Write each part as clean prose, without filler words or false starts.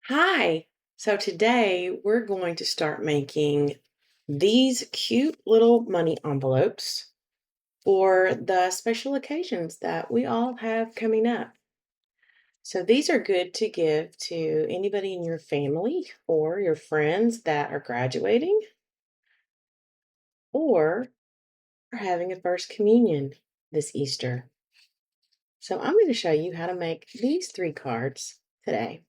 Hi. So today we're going to start making these cute little money envelopes for the special occasions that we all have coming up. So these are good to give to anybody in your family or your friends that are graduating or are having a first communion this Easter. So I'm going to show you how to make these 3 cards today.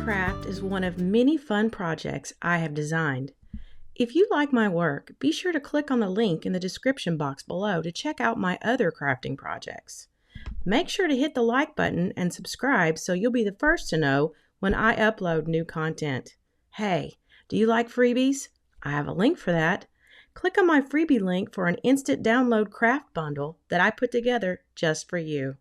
craft is one of many fun projects I have designed. If you like my work, be sure to click on the link in the description box below to check out my other crafting projects. Make sure to hit the like button and subscribe so you'll be the first to know when I upload new content. Hey, do you like freebies? I have a link for that. Click on my freebie link for an instant download craft bundle that I put together just for you.